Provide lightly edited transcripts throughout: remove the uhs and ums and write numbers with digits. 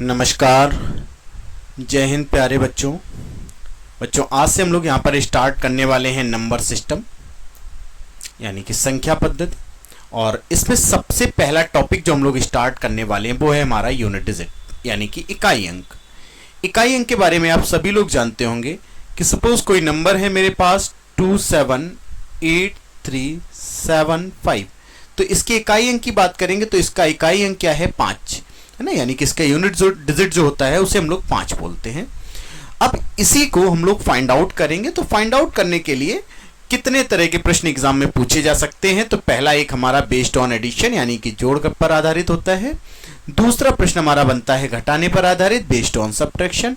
नमस्कार। जय हिंद प्यारे बच्चों। आज से हम लोग यहाँ पर स्टार्ट करने वाले हैं नंबर सिस्टम यानी कि संख्या पद्धति। और इसमें सबसे पहला टॉपिक जो हम लोग स्टार्ट करने वाले हैं वो है हमारा यूनिट डिजिट यानी कि इकाई अंक। इकाई अंक के बारे में आप सभी लोग जानते होंगे कि सपोज कोई नंबर है मेरे पास 27837 तो इसके इकाई अंक की बात करेंगे तो इसका इकाई अंक क्या है 5 है ना, यानी कि इसका यूनिट डिजिट जो होता है उसे हम लोग 5 बोलते हैं। अब इसी को हम लोग फाइंड आउट करेंगे। तो फाइंड आउट करने के लिए कितने तरह के प्रश्न एग्जाम में पूछे जा सकते हैं। तो पहला एक हमारा बेस्ड ऑन एडिशन यानी कि जोड़ पर आधारित होता है। दूसरा प्रश्न हमारा बनता है घटाने पर आधारित बेस्ड ऑन सब्ट्रैक्शन।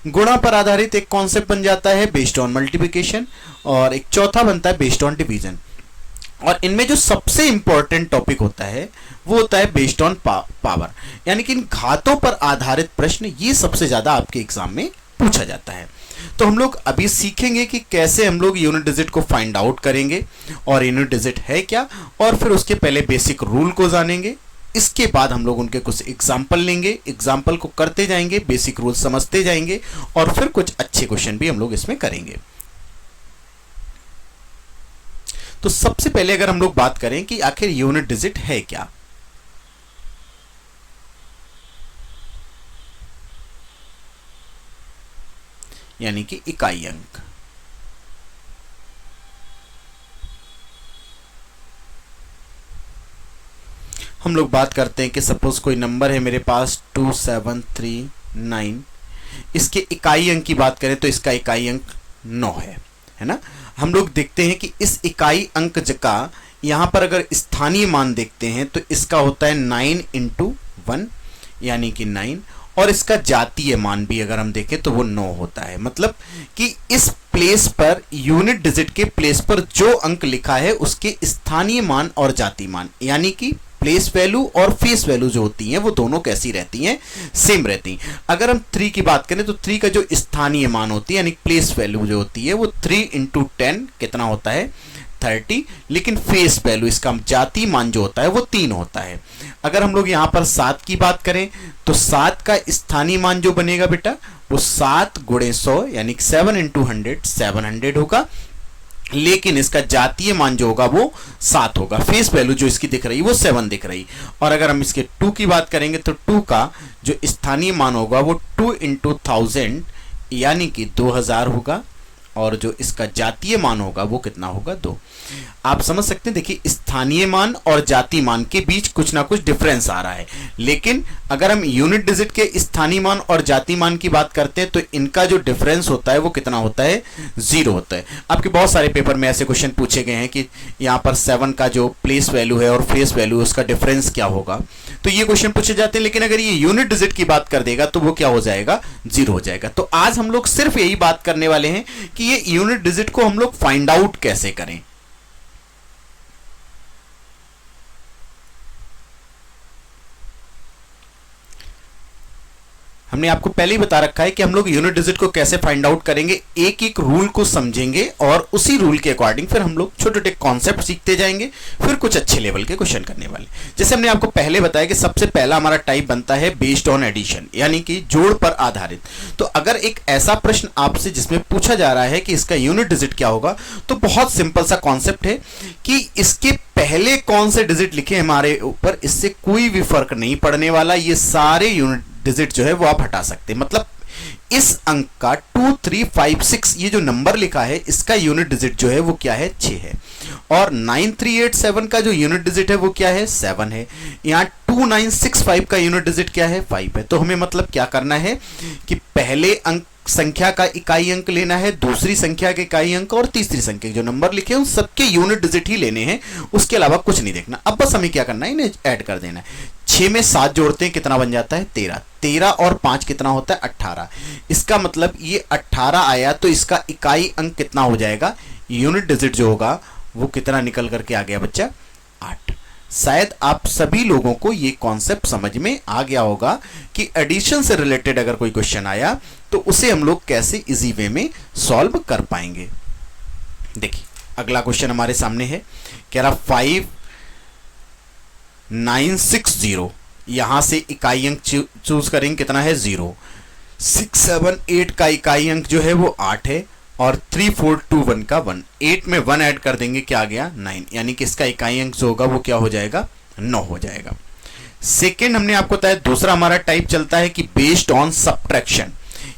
गुणा पर आधारित एक कॉन्सेप्ट बन जाता है बेस्ड ऑन मल्टीप्लिकेशन। और एक चौथा बनता है बेस्ड ऑन डिवीजन। और इनमें जो सबसे इंपॉर्टेंट टॉपिक होता है वो होता है बेस्ड ऑन पावर यानी कि इन घातों पर आधारित प्रश्न, ये सबसे ज्यादा आपके एग्जाम में पूछा जाता है। तो हम लोग अभी सीखेंगे कि कैसे हम लोग यूनिट डिजिट को फाइंड आउट करेंगे और यूनिट डिजिट है क्या, और फिर उसके पहले बेसिक रूल को जानेंगे। इसके बाद हम लोग उनके कुछ एग्जाम्पल लेंगे, एग्जाम्पल को करते जाएंगे, बेसिक रूल समझते जाएंगे और फिर कुछ अच्छे क्वेश्चन भी हम लोग इसमें करेंगे। तो सबसे पहले अगर हम लोग बात करें कि आखिर यूनिट डिजिट है क्या, यानी कि इकाई अंक। हम लोग बात करते हैं कि सपोज कोई नंबर है मेरे पास 2739, इसके इकाई अंक की बात करें तो इसका इकाई अंक 9 है ना। हम लोग देखते हैं कि इस इकाई अंक का यहां पर अगर स्थानीय मान देखते हैं तो इसका होता है 9 × 1 यानी कि 9, और इसका जातीय मान भी अगर हम देखें तो वो 9 होता है। मतलब कि इस प्लेस पर यूनिट डिजिट के प्लेस पर जो अंक लिखा है उसके स्थानीय मान और जातीय मान यानी कि प्लेस वैल्यू और फेस वैल्यू जो होती हैं वो दोनों कैसी रहती हैं, सेम रहती हैं। अगर हम 3 की बात करें तो 3 का जो स्थानीय मान होती है यानी प्लेस वैल्यू जो होती है वो 3 × 10 कितना होता है 30, लेकिन फेस वैल्यू इसका जातीय मान जो होता है वो 3 होता है। अगर हम लोग यहां पर 7 की बात करें तो 7 का स्थानीय मान जो बनेगा बेटा वो 7 × 100 यानी 7 × 100 700 होगा, लेकिन इसका जातीय मान जो होगा वो 7 होगा। फेस वैल्यू जो इसकी दिख रही है वो 7 दिख रही। और अगर हम इसके 2 की बात करेंगे तो 2 का जो स्थानीय मान होगा वो 2 × 1000 यानी कि 2000 होगा, और जो इसका जातीय मान होगा वो कितना होगा 2। आप समझ सकते हैं, देखिए स्थानीय मान और जातीय मान के बीच कुछ ना कुछ डिफरेंस आ रहा है, लेकिन अगर हम यूनिट डिजिट के स्थानीय मान और जातीय मान की बात करते हैं तो इनका जो डिफरेंस होता है वो कितना होता है 0 होता है। आपके बहुत सारे पेपर में ऐसे क्वेश्चन पूछे गए हैं कि यहाँ पर 7 का जो प्लेस वैल्यू है और फेस वैल्यू उसका डिफरेंस क्या होगा, तो ये क्वेश्चन पूछे जाते हैं। लेकिन अगर ये यूनिट डिजिट की बात कर देगा तो वो क्या हो जाएगा 0 हो जाएगा। तो आज हम लोग सिर्फ यही बात करने वाले हैं कि ये यूनिट डिजिट को हम लोग फाइंड आउट कैसे करें। हमने आपको पहले ही बता रखा है कि हम लोग यूनिट डिजिट को कैसे फाइंड आउट करेंगे, एक एक रूल को समझेंगे और उसी रूल के अकॉर्डिंग फिर हम लोग छोटे छोटे कॉन्सेप्ट सीखते जाएंगे, फिर कुछ अच्छे लेवल के क्वेश्चन करने वाले। जैसे हमने आपको पहले बताया कि सबसे पहला हमारा टाइप बनता है बेस्ड ऑन एडिशन यानी कि जोड़ पर आधारित। तो अगर एक ऐसा प्रश्न आपसे जिसमें पूछा जा रहा है कि इसका यूनिट डिजिट क्या होगा, तो बहुत सिंपल सा कॉन्सेप्ट है कि इसके पहले कौन से डिजिट लिखे हमारे ऊपर, इससे कोई भी फर्क नहीं पड़ने वाला। ये सारे यूनिट डिजिट जो है वो आप हटा सकते हैं। मतलब इस अंक का 2356 ये जो नंबर लिखा है इसका यूनिट डिजिट जो है वो क्या है 6 है, और 9387 का जो यूनिट डिजिट है वो क्या है 7 है। यहाँ 2965 का यूनिट डिजिट क्या है 5 है। तो हमें मतलब क्या करना है कि पहले अंक संख्या का इकाई अंक लेना है, दूसरी संख्या के इकाई अंक और तीसरी संख्या के जो नंबर लिखे हैं उन सबके यूनिट डिजिट ही लेने हैं, उसके अलावा कुछ नहीं देखना। अब बस हमें क्या करना है, इन्हें ऐड कर देना है। 6 में 7 जोड़ते हैं कितना बन जाता है 13, 13 और 5 कितना होता है 18। इसका मतलब ये 18 आया तो इसका इकाई अंक कितना हो जाएगा, यूनिट डिजिट जो होगा वो कितना निकल करके आ गया बच्चा 8। शायद आप सभी लोगों को ये कॉन्सेप्ट समझ में आ गया होगा कि एडिशन से रिलेटेड अगर कोई क्वेश्चन आया तो उसे हम लोग कैसे इजी वे में सॉल्व कर पाएंगे। देखिए अगला क्वेश्चन हमारे सामने है, कह रहा 5960 यहां से इकाई अंक चूज करेंगे, कितना है 0। 6 7 8 का इकाई अंक जो है वो 8 है और 3 4 2 1 का 1। 8 में 1 ऐड कर देंगे, क्या आ गया 9, यानी कि इसका इकाई अंक जो होगा वो क्या हो जाएगा 9 हो जाएगा। सेकेंड हमने आपको बताया दूसरा हमारा टाइप चलता है कि बेस्ड ऑन सब्ट्रैक्शन,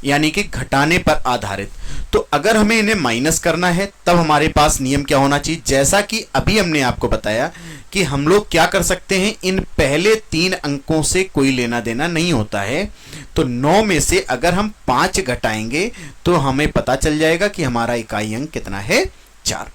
यानी कि घटाने पर आधारित। तो अगर हमें इन्हें माइनस करना है तब हमारे पास नियम क्या होना चाहिए, जैसा कि अभी हमने आपको बताया कि हम लोग क्या कर सकते हैं, इन पहले 3 अंकों से कोई लेना देना नहीं होता है। तो 9 में से अगर हम 5 घटाएंगे तो हमें पता चल जाएगा कि हमारा इकाई अंक कितना है 4।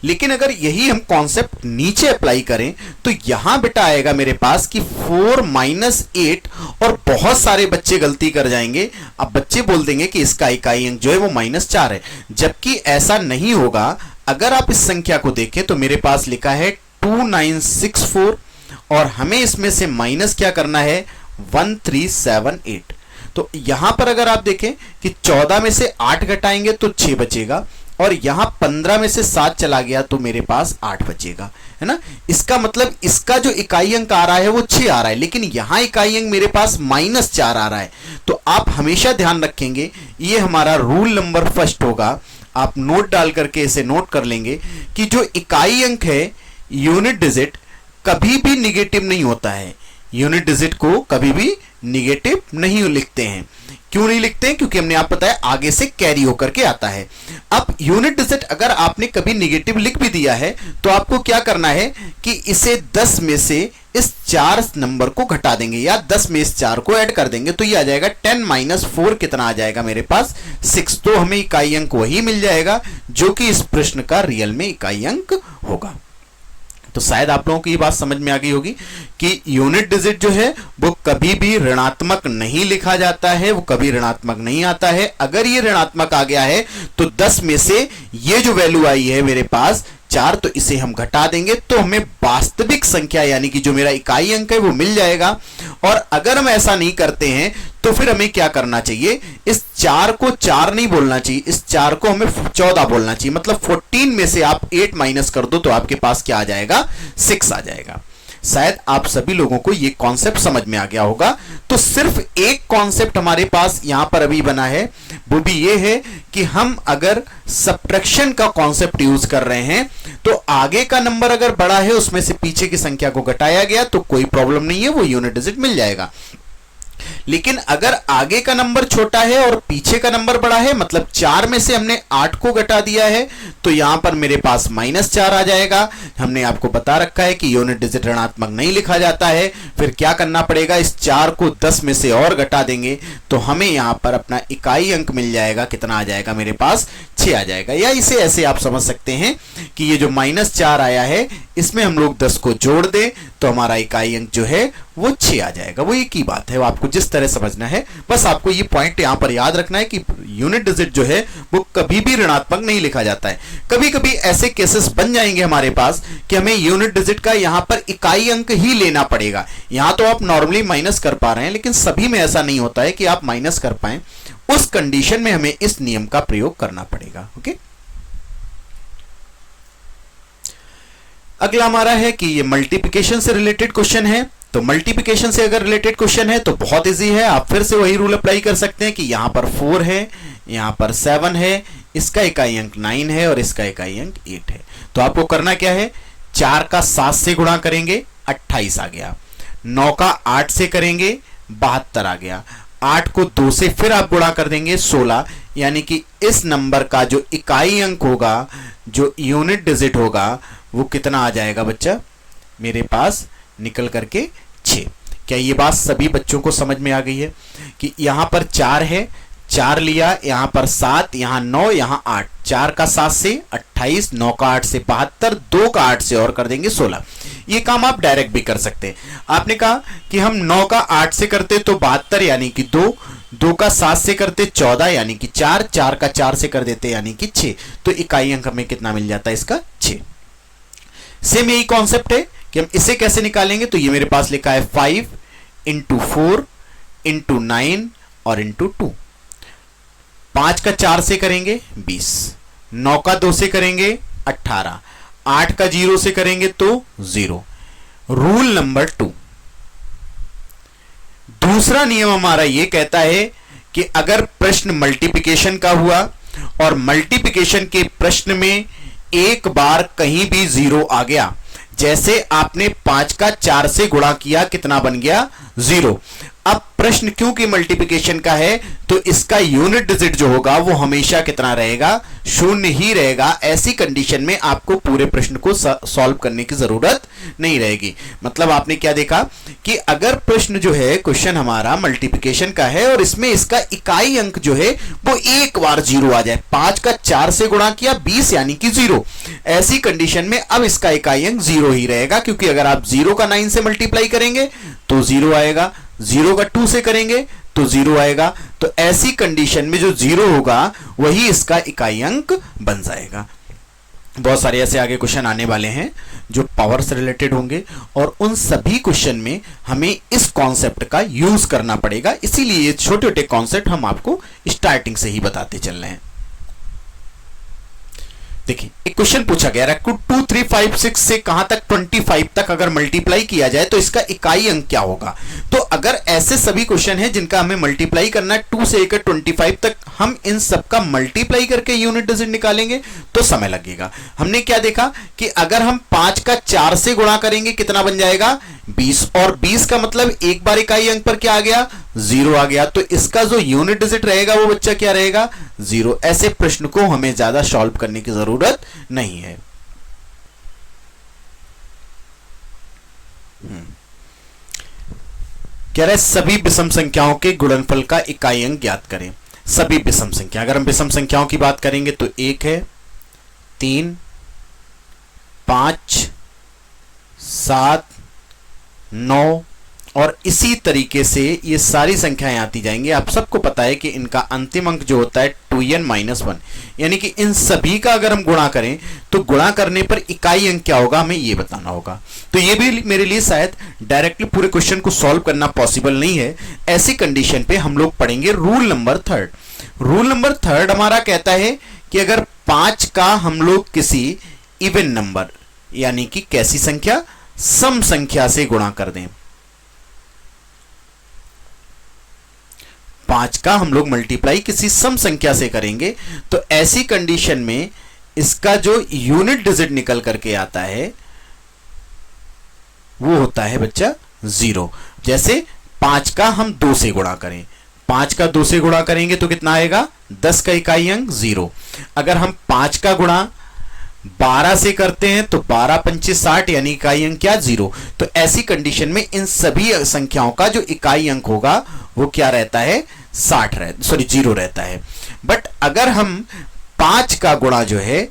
लेकिन अगर यही हम कॉन्सेप्ट नीचे अप्लाई करें तो यहां बेटा आएगा मेरे पास कि 4 - 8 और बहुत सारे बच्चे गलती कर जाएंगे। अब बच्चे बोल देंगे कि इसका इकाई अंक जो है वो -4 है, जबकि ऐसा नहीं होगा। अगर आप इस संख्या को देखें तो मेरे पास लिखा है 2964 और हमें इसमें से माइनस क्या करना है 1378। तो यहां पर अगर आप देखें कि 14 में से 8 घटाएंगे तो 6 बचेगा और यहां 15 में से 7 चला गया तो मेरे पास 8 बचेगा, है ना। इसका मतलब इसका जो इकाई अंक आ रहा है वो 6 आ रहा है, लेकिन यहां इकाई अंक मेरे पास -4 आ रहा है। तो आप हमेशा ध्यान रखेंगे, ये हमारा रूल नंबर फर्स्ट होगा। आप नोट डाल करके इसे नोट कर लेंगे कि जो इकाई अंक है यूनिट डिजिट कभी भी निगेटिव नहीं होता है। यूनिट डिजिट को कभी भी निगेटिव नहीं लिखते हैं। क्यों नहीं लिखते हैं? क्योंकि हमने आप बताया आगे से कैरी होकर के आता है। अब यूनिट डिजिट अगर आपने कभी निगेटिव लिख भी दिया है तो आपको क्या करना है कि इसे 10 में से इस 4 नंबर को घटा देंगे या 10 में इस 4 को ऐड कर देंगे तो ये आ जाएगा 10 - 4 कितना आ जाएगा मेरे पास 6। तो हमें इकाई अंक वही मिल जाएगा जो कि इस प्रश्न का रियल में इकाई अंक होगा। तो शायद आप लोगों को ये बात समझ में आ गई होगी कि यूनिट डिजिट जो है वो कभी भी ऋणात्मक नहीं लिखा जाता है, वो कभी ऋणात्मक नहीं आता है। अगर ये ऋणात्मक आ गया है तो 10 में से ये जो वैल्यू आई है मेरे पास 4, तो इसे हम घटा देंगे तो हमें वास्तविक संख्या यानी कि जो मेरा इकाई अंक है वो मिल जाएगा। और अगर हम ऐसा नहीं करते हैं तो फिर हमें क्या करना चाहिए, इस 4 को 4 नहीं बोलना चाहिए, इस 4 को हमें 14 बोलना चाहिए। मतलब 14 में से आप 8 माइनस कर दो तो आपके पास क्या आ जाएगा 6 आ जाएगा। शायद आप सभी लोगों को ये कॉन्सेप्ट समझ में आ गया होगा। तो सिर्फ एक कॉन्सेप्ट हमारे पास यहां पर अभी बना है, वो भी ये है कि हम अगर सब्ट्रैक्शन का कॉन्सेप्ट यूज कर रहे हैं तो आगे का नंबर अगर बड़ा है उसमें से पीछे की संख्या को घटाया गया तो कोई प्रॉब्लम नहीं है, वो यूनिट डिजिट मिल जाएगा। लेकिन अगर आगे का नंबर छोटा है और पीछे का नंबर बड़ा है, मतलब 4 में से हमने 8 को घटा दिया है तो यहां पर मेरे पास -4 आ जाएगा। हमने आपको बता रखा है कि यूनिट डिजिट ऋणात्मक नहीं लिखा जाता है। फिर क्या करना पड़ेगा, इस 4 को 10 में से और घटा देंगे तो हमें यहां पर अपना इकाई अंक मिल जाएगा। कितना आ जाएगा मेरे पास 6 आ जाएगा। या इसे ऐसे आप समझ सकते हैं कि ये जो -4 आया है इसमें हम लोग 10 को जोड़ दें तो हमारा इकाई अंक जो है वो 6 आ जाएगा। वो एक ही बात है, वो आपको जिस तरह समझना है बस आपको ये पॉइंट यहां पर याद रखना है कि यूनिट डिजिट जो है वो कभी भी ऋणात्मक नहीं लिखा जाता है। कभी कभी ऐसे केसेस बन जाएंगे हमारे पास कि हमें यूनिट डिजिट का यहां पर इकाई अंक ही लेना पड़ेगा। यहां तो आप नॉर्मली माइनस कर पा रहे हैं, लेकिन सभी में ऐसा नहीं होता है कि आप माइनस कर पाए। उस कंडीशन में हमें इस नियम का प्रयोग करना पड़ेगा। ओके, अगला हमारा है कि ये मल्टीप्लिकेशन से रिलेटेड क्वेश्चन है। तो मल्टीप्लिकेशन से अगर रिलेटेड क्वेश्चन है तो बहुत इजी है, आप फिर से वही रूल अप्लाई कर सकते हैं कि यहां पर 4 है, यहां पर 7 है, इसका इकाई अंक 9 है और इसका इकाई अंक 8 है। तो आपको करना क्या है, 4 का 7 से गुणा करेंगे 28 आ गया, 9 का 8 से करेंगे 72 आ गया, 8 को 2 से फिर आप गुणा कर देंगे 16, यानी कि इस नंबर का जो इकाई अंक होगा, जो यूनिट डिजिट होगा, वो कितना आ जाएगा बच्चा, मेरे पास निकल करके 6। क्या ये बात सभी बच्चों को समझ में आ गई है कि यहां पर 4 है, 4 लिया, यहां पर 7, यहां 9, यहां 8, 4 का 7 से 28, 9 का 8 से 72, 2 का 8 से और कर देंगे 16। ये काम आप डायरेक्ट भी कर सकते हैं। आपने कहा कि हम 9 का 8 से करते तो 72 यानी कि 2, 2 का 7 से करते 14 यानी कि 4, 4 का 4 से कर देते यानी कि 6। तो इकाई अंक हमें कितना मिल जाता है इसका 6। सेम यही कॉन्सेप्ट है कि हम इसे कैसे निकालेंगे। तो ये मेरे पास लिखा है 5 × 4 × 9 और × 2। 5 का 4 से करेंगे 20, 9 का 2 से करेंगे 18, 8 का 0 से करेंगे तो 0। रूल नंबर 2, दूसरा नियम हमारा ये कहता है कि अगर प्रश्न मल्टीप्लिकेशन का हुआ और मल्टीप्लिकेशन के प्रश्न में एक बार कहीं भी जीरो आ गया, जैसे आपने 5 का 4 से गुणा किया, कितना बन गया? 0। अब प्रश्न क्योंकि मल्टीप्लिकेशन का है तो इसका यूनिट डिजिट जो होगा वो हमेशा कितना रहेगा? 0 ही रहेगा। ऐसी कंडीशन में आपको पूरे प्रश्न को सॉल्व करने की जरूरत नहीं रहेगी। मतलब आपने क्या देखा कि अगर प्रश्न जो है, क्वेश्चन हमारा मल्टीप्लिकेशन का है और इसमें इसका इकाई अंक जो है वो एक बार 0 आ जाए, 5 का 4 से गुणा किया 20 यानी कि 0, ऐसी कंडीशन में अब इसका इकाई अंक 0 ही रहेगा, क्योंकि अगर आप 0 का 9 से मल्टीप्लाई करेंगे तो 0 आएगा, 0 का 2 से करेंगे तो 0 आएगा। तो ऐसी कंडीशन में जो 0 होगा वही इसका इकाई अंक बन जाएगा। बहुत सारे ऐसे आगे क्वेश्चन आने वाले हैं जो पावर से रिलेटेड होंगे और उन सभी क्वेश्चन में हमें इस कॉन्सेप्ट का यूज करना पड़ेगा, इसीलिए ये छोटे छोटे कॉन्सेप्ट हम आपको स्टार्टिंग से ही बताते चल रहे हैं। देखिए, एक क्वेश्चन पूछा गया है 2 3 5 6 से कहां तक 25 तक अगर मल्टीप्लाई किया जाए तो इसका इकाई अंक क्या होगा। तो अगर ऐसे सभी क्वेश्चन हैं जिनका हमें मल्टीप्लाई करना है 2 से लेकर 25 तक, हम इन सब का मल्टीप्लाई करके यूनिट डिजिट निकालेंगे तो समय लगेगा। हमने क्या देखा कि अगर हम 5 का 4 से गुणा करेंगे कितना बन जाएगा? 20, और 20 का मतलब एक बार इकाई अंक पर क्या आ गया? 0 आ गया। तो इसका जो यूनिट डिजिट रहेगा वो बच्चा क्या रहेगा? 0। ऐसे प्रश्न को हमें ज्यादा सॉल्व करने की जरूरत नहीं है। कह रहे सभी विषम संख्याओं के गुणनफल का इकाई अंक ज्ञात करें। सभी विषम संख्या, अगर हम विषम संख्याओं की बात करेंगे तो 1 है, 3, 5, 7, 9 और इसी तरीके से ये सारी संख्याएं आती जाएंगी। आप सबको पता है कि इनका अंतिम अंक जो होता है 2n-1, यानी कि इन सभी का अगर हम गुणा करें तो गुणा करने पर इकाई अंक क्या होगा हमें ये बताना होगा। तो ये भी मेरे लिए शायद डायरेक्टली पूरे क्वेश्चन को सॉल्व करना पॉसिबल नहीं है। ऐसी कंडीशन पे हम लोग पढ़ेंगे रूल नंबर 3। रूल नंबर 3 हमारा कहता है कि अगर 5 का हम लोग किसी इवन नंबर यानी कि कैसी संख्या? सम संख्या से गुणा कर दें। 5 का हम लोग मल्टीप्लाई किसी सम संख्या से करेंगे तो ऐसी कंडीशन में इसका जो यूनिट डिजिट निकल करके आता है वो होता है बच्चा 0। जैसे 5 का हम 2 से गुणा करें, 5 का 2 से गुणा करेंगे तो कितना आएगा? 10 का इकाई अंक 0। अगर हम 5 का गुणा 12 से करते हैं तो 12 पंचे 60 यानी इकाई अंक क्या? 0। तो ऐसी कंडीशन में इन सभी संख्याओं का जो इकाई अंक होगा वो क्या रहता है? 0 रहता है। बट अगर हम 5 का गुणा जो है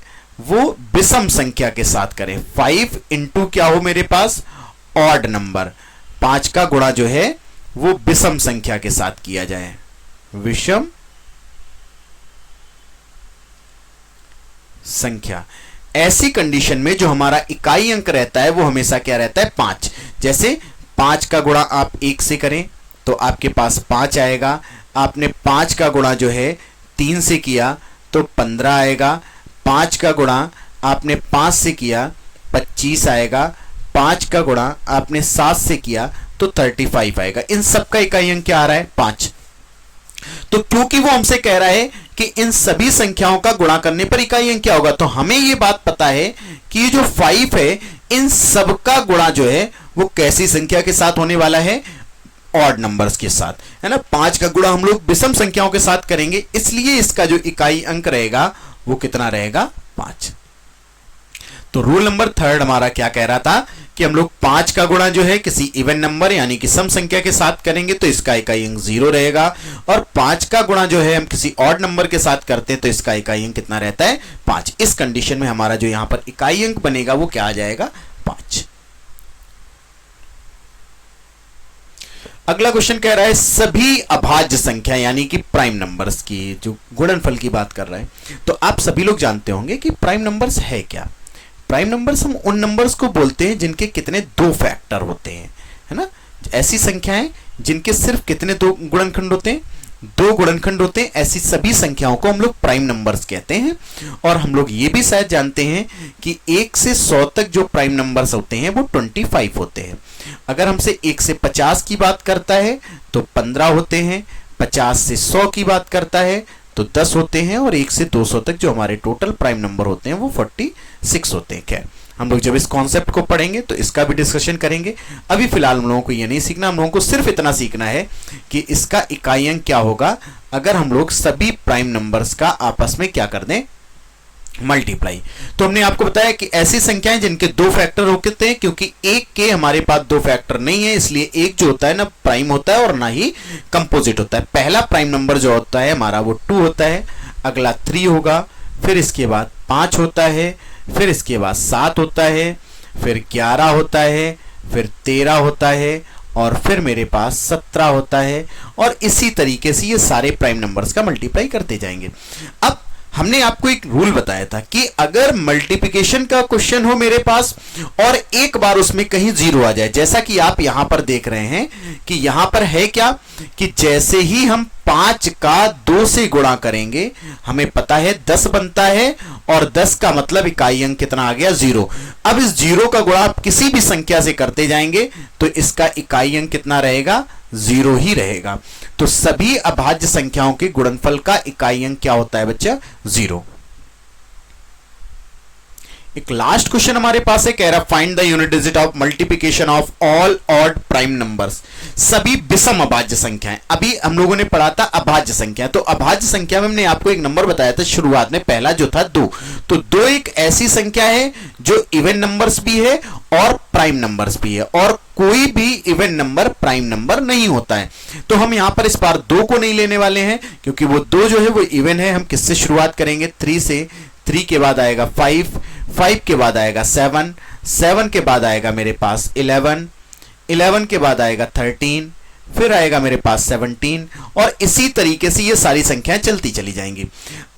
वो विषम संख्या के साथ करें, 5 इंटू क्या हो मेरे पास? Odd number. 5 का गुणा जो है वो विषम संख्या के साथ किया जाए, विषम संख्या। ऐसी कंडीशन में जो हमारा इकाई अंक रहता है वो हमेशा क्या रहता है? 5। जैसे 5 का गुणा आप 1 से करें तो आपके पास 5 आएगा। आपने 5 का गुणा जो है 3 से किया तो 15 आएगा। 5 का गुणा आपने 5 से किया 25 आएगा। 5 का गुणा आपने 7 से किया तो 35 आएगा। इन सब का इकाई अंक क्या आ रहा है? 5। तो क्योंकि वो हमसे कह रहा है कि इन सभी संख्याओं का गुणा करने पर इकाई अंक क्या होगा, तो हमें ये बात पता है कि जो 5 है इन सब का गुणा जो है वो कैसी संख्या के साथ होने वाला है? ऑड नंबर्स के साथ, है ना। 5 का गुणा हम लोग विषम संख्याओं के साथ करेंगे, इसलिए इसका जो इकाई अंक रहेगा वो कितना रहेगा? 5। तो रूल नंबर 3 हमारा क्या कह रहा था कि हम लोग 5 का गुणा जो है किसी इवन नंबर यानी कि सम संख्या के साथ करेंगे तो इसका इकाई अंक 0 रहेगा, और 5 का गुणा जो है हम किसी ऑड नंबर के साथ करते हैं तो इसका इकाई अंक कितना रहता है? 5। इस कंडीशन में हमारा जो यहां पर इकाई अंक बनेगा वो क्या आ जाएगा? 5। अगला क्वेश्चन कह रहा है सभी अभाज्य संख्या यानी कि प्राइम नंबर्स की जो गुणनफल की बात कर रहा है। तो आप सभी लोग जानते होंगे कि प्राइम नंबर्स है क्या। प्राइम नंबर्स हम उन नंबर्स को बोलते हैं जिनके कितने 2 फैक्टर होते हैं, है ना। ऐसी संख्याएं जिनके सिर्फ कितने 2 गुणनखंड होते हैं? दो गुणनखंड होते हैं, ऐसी सभी संख्याओं को हम लोग प्राइम नंबर्स कहते हैं। और हम लोग ये भी शायद जानते हैं कि 1 से 100 तक जो प्राइम नंबर्स होते हैं वो 25 होते हैं। अगर हमसे 1 से 50 की बात करता है तो 15 होते हैं, 50 से 100 की बात करता है तो 10 होते हैं, और 1 से 200 तक जो हमारे टोटल प्राइम नंबर होते हैं वो 46 होते हैं। खैर, हम लोग जब इस कॉन्सेप्ट को पढ़ेंगे तो इसका भी डिस्कशन करेंगे। अभी फिलहाल हम लोगों को ये नहीं सीखना, हम लोगों को सिर्फ इतना सीखना है कि इसका इकाई अंक क्या होगा अगर हम लोग सभी प्राइम नंबर्स का आपस में क्या कर दें, मल्टीप्लाई। तो हमने आपको बताया कि ऐसी संख्याएं जिनके दो फैक्टर होते हैं, क्योंकि एक के हमारे पास दो फैक्टर नहीं है, इसलिए एक जो होता है ना प्राइम होता है और ना ही कंपोजिट होता है। पहला प्राइम नंबर जो होता है हमारा वो 2 होता है, अगला 3 होगा, फिर इसके बाद 5 होता है, फिर इसके बाद 7 होता है, फिर 11 होता है, फिर 13 होता है, और फिर मेरे पास 17 होता है, और इसी तरीके से ये सारे प्राइम नंबर्स का मल्टीप्लाई करते जाएंगे। अब हमने आपको एक रूल बताया था कि अगर मल्टीप्लिकेशन का क्वेश्चन हो मेरे पास और एक बार उसमें कहीं जीरो आ जाए, जैसा कि आप यहां पर देख रहे हैं कि यहां पर है क्या कि जैसे ही हम 5 का 2 से गुणा करेंगे हमें पता है 10 बनता है, और 10 का मतलब इकाई अंक कितना आ गया, 0। अब इस 0 का गुणा आप किसी भी संख्या से करते जाएंगे तो इसका इकाई अंक कितना रहेगा, 0 ही रहेगा। तो सभी अभाज्य संख्याओं के गुणनफल का इकाई अंक क्या होता है बच्चा, 0। एक लास्ट क्वेश्चन हमारे पास है, कह रहा find the unit digit of multiplication of all odd prime numbers, सभी विषम अभाज्य संख्याएं। अभी हम लोगों ने पढ़ा था अभाज्य संख्या, तो अभाज्य संख्या में हमने आपको एक नंबर बताया था शुरुआत में, पहला जो था 2। तो 2 एक ऐसी संख्या है जो इवन नंबर्स भी है और प्राइम नंबर्स भी है, और कोई भी इवन नंबर प्राइम नंबर नहीं होता है। तो हम यहां पर इस बार 2 को नहीं लेने वाले हैं, क्योंकि वो 2 जो है वो इवन है। हम किससे शुरुआत करेंगे, 3 से। 3 के बाद आएगा 5, 5 के बाद आएगा 7, 7 के बाद आएगा मेरे पास 11, 11 के बाद आएगा 13, फिर आएगा मेरे पास 17, और इसी तरीके से ये सारी संख्याएं चलती चली जाएंगी।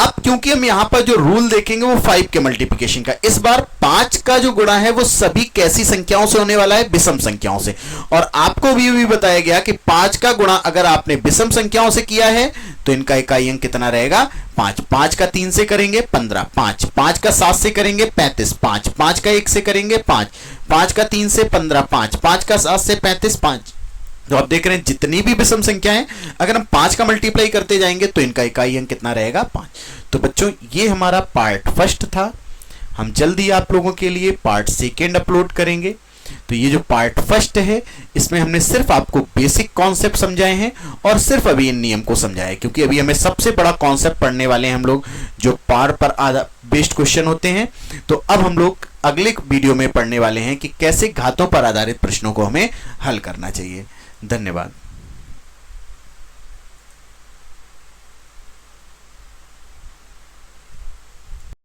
अब क्योंकि हम यहां पर जो रूल देखेंगे वो 5 के मल्टीप्लिकेशन का, इस बार 5 का जो गुणा है वो सभी कैसी संख्याओं से होने वाला है, विषम संख्याओं से। और आपको भी बताया गया कि 5 का गुणा अगर आपने विषम संख्याओं से किया है तो इनका इकाई अंक कितना रहेगा, 5। 5 का 3 से करेंगे 15, 5 5 का 7 से करेंगे 35, 5 5 का 1 से करेंगे 5, 5 का 3 से 15, 5 5 का 7 से 35, 5। तो आप देख रहे हैं जितनी भी विषम संख्या है अगर हम 5 का मल्टीप्लाई करते जाएंगे तो इनका इकाई अंक कितना रहेगा, 5। तो बच्चों ये हमारा पार्ट फर्स्ट था। हम जल्दी आप लोगों के लिए पार्ट सेकेंड अपलोड करेंगे। तो ये जो पार्ट फर्स्ट है इसमें हमने सिर्फ आपको बेसिक कॉन्सेप्ट समझाए हैं और सिर्फ अभी इन नियम को समझाया है, क्योंकि अभी हमें सबसे बड़ा कॉन्सेप्ट पढ़ने वाले हैं हम लोग जो पार पर बेस्ड क्वेश्चन होते हैं। तो अब हम लोग अगले वीडियो में पढ़ने वाले हैं कि कैसे घातों पर आधारित प्रश्नों को हमें हल करना चाहिए। धन्यवाद।